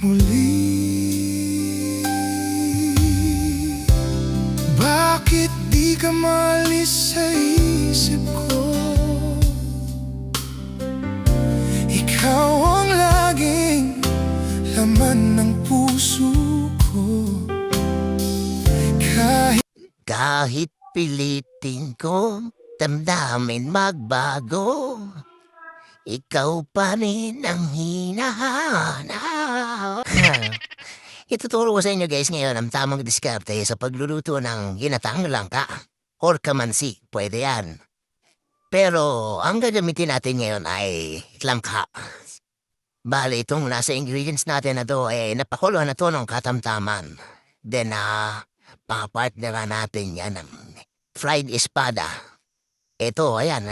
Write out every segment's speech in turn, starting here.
muli. Bakit di ka maalis sa isip ko? Ikaw ang laging laman ng puso ko. Kahit pilitin ko, damdamin magbago, ikaw pa rin ang hinahanap. Ituturo ko sa inyo guys ngayon ang tamang diskarte sa pagluluto ng ginataang langka or kamansi. Pwede yan. Pero ang gagamitin natin ngayon ay langka. Bale, itong nasa ingredients natin na to ay napakulo na to ng katamtaman. Then, papartneran natin yan ng fried espada. Ito, ayan.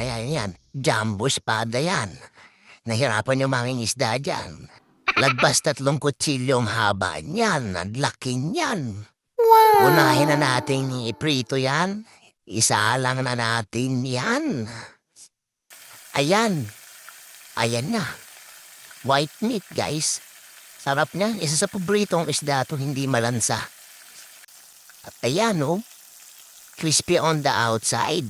Jumbo espada yan. Nahirapan yung mga isda dyan. Lagpas 3 kutsilyong haba niyan. Ang laki niyan. Wow! Unahin na natin iprito yan. Isa lang na natin yan. Ayan. Ayan na. White meat, guys. Sarap niya. Isa sa paboritong isda to, hindi malansa. At ayan, oh. Crispy on the outside.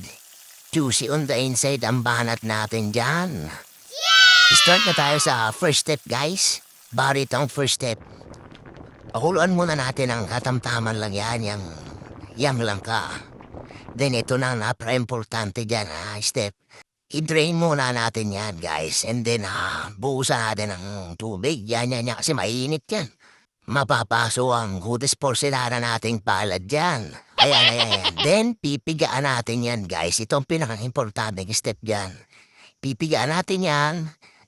Juicy on the inside ang banat natin dyan. Yeah! Start na tayo sa first step, guys. Bari itong first step. Pakuluan muna natin ang katamtaman lang yan, yung langka. Then ito na napaka-importante dyan, step. I-drain muna natin yan, guys. And then, buusan natin ng tubig. Yan, kasi mainit yan. Mapapaso ang hudis porcelana nating palad dyan. Ayan. Then, pipigaan natin yan, guys. Ito ang pinaka-importante step dyan. Pipigaan natin yan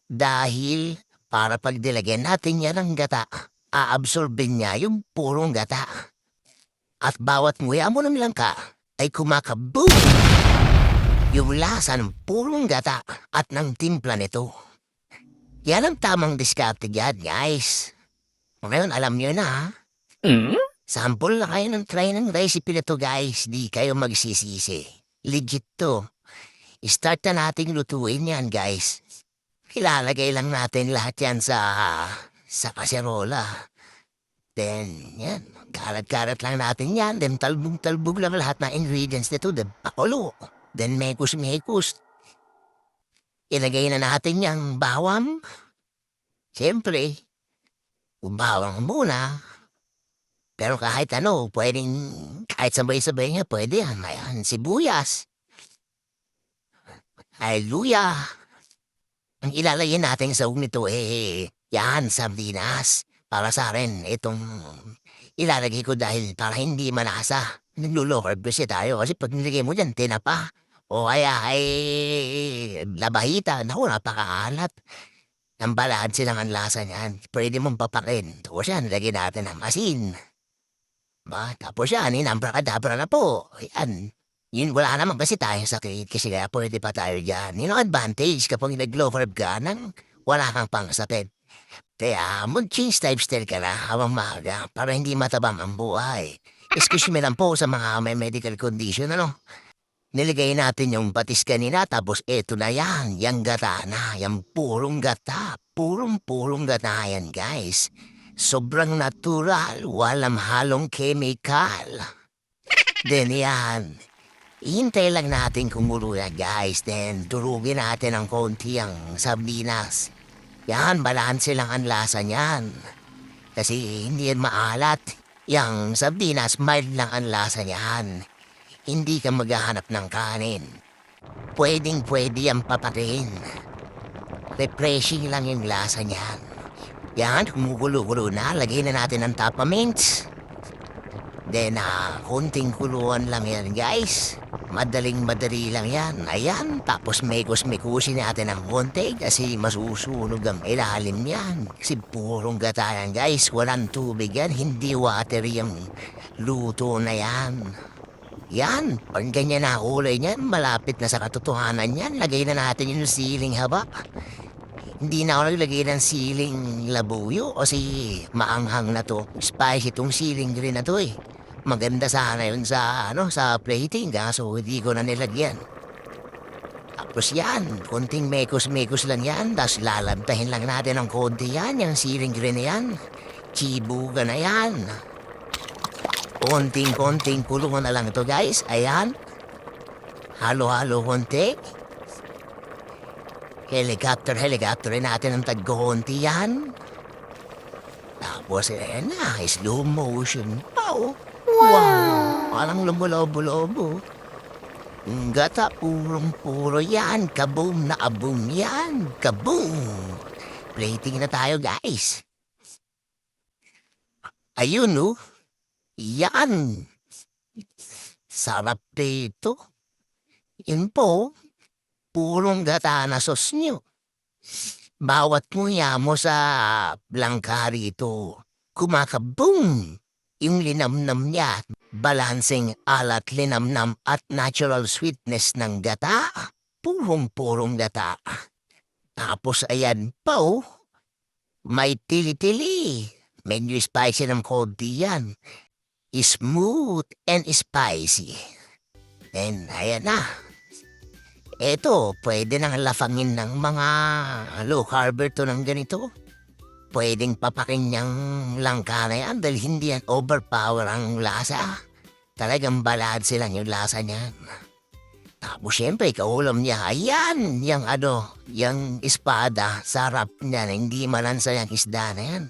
dahil para pag dilagyan natin yan ng gata, aabsorbin niya yung purong gata. At bawat nguya mo ng langka ay kumakaboom! Yung lasa ng purong gata at ng timpla nito. Yan ang tamang diskarte dyan, guys. Ngayon, alam nyo na, Sample na kayo ng try ng recipe na to, guys. Di kayo magsisisi. Legit to. Start na nating lutuin yan, guys. Ilalagay lang natin lahat yan sa kaserola. Then, yan. Karat-karat lang natin yan. Then, talbog-talbog lang lahat na ingredients nito. Then, pakulo. Then, mekus-mekus. Ilagay na natin yung bawang. Siyempre, bawang muna. Pero kahit kahit sabay-sabay nga, pwede yan. Ayan, sibuyas. Ay, luya. Ang ilalagay natin sa nito yan, sardinas. Para sa akin, itong ilalagay ko dahil para hindi manasa. Naglulo carb kasi tayo kasi pag nilagay mo dyan, tinapa. O kaya labahita. Naku, napakaalat. Ang balanse lang ang lasa niyan. Pwede mong papakin. Tapos yan, lagyan natin ng asin. Tapos yan, inamprakadabra na po. Yan. Yun, wala naman kasi tayong sakit kasi kaya pwede pa tayo dyan. Yun ang advantage kapag nag-low carb ka nang wala kang pangsakit. Kaya mag-change lifestyle ka na habang maaga para hindi matabang ang buhay. Excuse me lang po sa mga may medical condition, Niligay natin yung patis kanina tapos eto na yan, yung gata na, yung purong gata. Purong gata yan, guys. Sobrang natural, walang halong chemical. Then yan. Hintay lang natin kumulo yan, guys. Then, durugin natin ng konti ang sardinas. Yan, balanse lang ang lasa niyan. Kasi hindi yan maalat. Yang sardinas, mild lang ang lasa niyan. Hindi ka maghahanap ng kanin. Pwedeng-pwede ang papakin. Refreshing lang yung lasa niyan. Yan, kumugulo-gulo na. Lagay na natin ang tapaments. Then, konting kuluan lang yan, guys. Madaling-madali lang yan. Ayan, tapos mekos-mekusin natin ng konti kasi masusunog ang ilalim yan. Kasi purong gata yan, guys. Walang tubig yan, hindi watery ang luto na yan. Yan, pag ganyan na kulay niyan, malapit na sa katotohanan yan. Lagay na natin yung siling haba. Hindi na ako naglagay ng siling labuyo kasi maanghang na to. Spicy itong siling green na to Maganda sana yun sa plating kaso hindi ko na nilagyan. Tapos yan, konting mekos-mekos lang yan. Tapos lalantahin lang natin ng konti yan, yung siling green na yan. Chibuga na yan. Konting-konting kulungan na lang ito guys. Ayan. Halo-halo konti. Helicopter natin ang tagkonti yan. Tapos ayan na, slow motion. Wow! Parang lumulobo-lobo. Gata, purong-puro yan. Kaboom na aboom yan. Kaboom! Plating na tayo, guys. Ayun, oh. Yan. Sarap dito. Yun po, purong gata na sos nyo. Bawat nguya mo sa langka rito, kumakaboom. Yung linamnam niya, balancing alat linamnam at natural sweetness ng gata. Purong-purong gata. Tapos ayan pa oh, may tili-tili. Medyo spicy ng konti yan. Smooth and spicy. And ayan na. Eto, pwede nang lafangin ng mga low carber to ng ganito. Pwedeng papakin niyang langka na yan dahil hindi yan overpower ang lasa. Talagang balanse lang yung lasa niyan. Tapos syempre, kaulam niya, ayan, yung espada, sarap niya na hindi malansa yung isda na yan.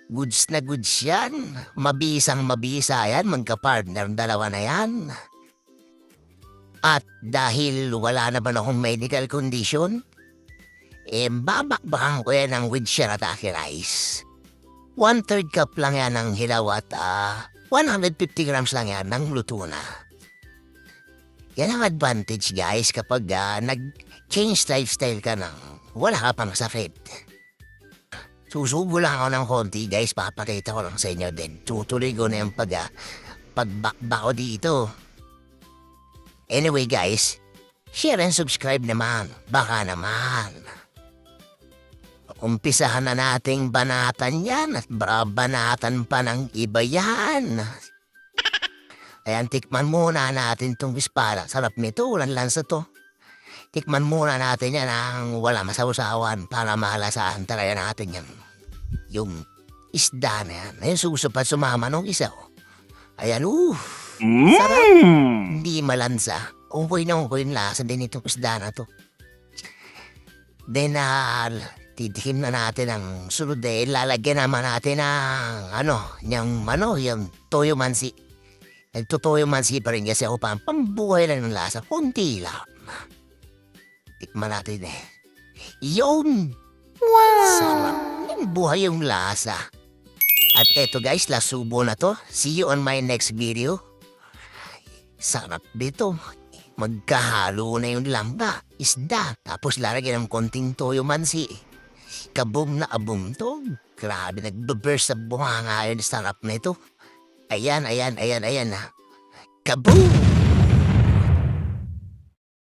Goods na goods yan. Mabisang mabisa yan, magka-partner, dalawa na yan. At dahil wala naman akong medical condition, babakbakan ko yan ng with shirataki rice. 1/3 cup lang yan ng hilaw at 150 grams lang yan ng luto na. Yan ang advantage guys kapag nag-change lifestyle ka nang wala ka pang sakit. Susubo lang ako ng konti guys, papakita ko lang sa inyo din. Tutuloy ko na yung pagbakbak ko dito. Anyway guys, share and subscribe naman. Baka naman. Umpisahan na nating banatan yan at banatan pa ng iba yan. Ayan, tikman muna natin itong espada. Sarap nito, walang lansa to. Tikman muna natin yan ang wala masawsawan para mahalasaan talaga natin yan. Yung isda na yan. Ayun, susupat sumama nung isa. Ayan, sarap. Hindi malansa. Umuwi na yung lasa din itong isda na to. Then, titikim na natin ang sunod eh. Lalagyan naman natin ng, yung toyo mansi. Nagtutoyo mansi pa rin kasi ako pambuhay lang ng lasa. Kunti lang. Tikman natin eh. Yun! Wow! Sarap. Buhay yung lasa. At eto guys, lasubo na to. See you on my next video. Sarap dito. Magkahalo na yung langka, isda, tapos lalagyan ng konting toyo mansi. Kaboom na aboom to. Grabe, nagbe-burst sa buhanga yun. Sarap na ito. Ayan. Kaboom!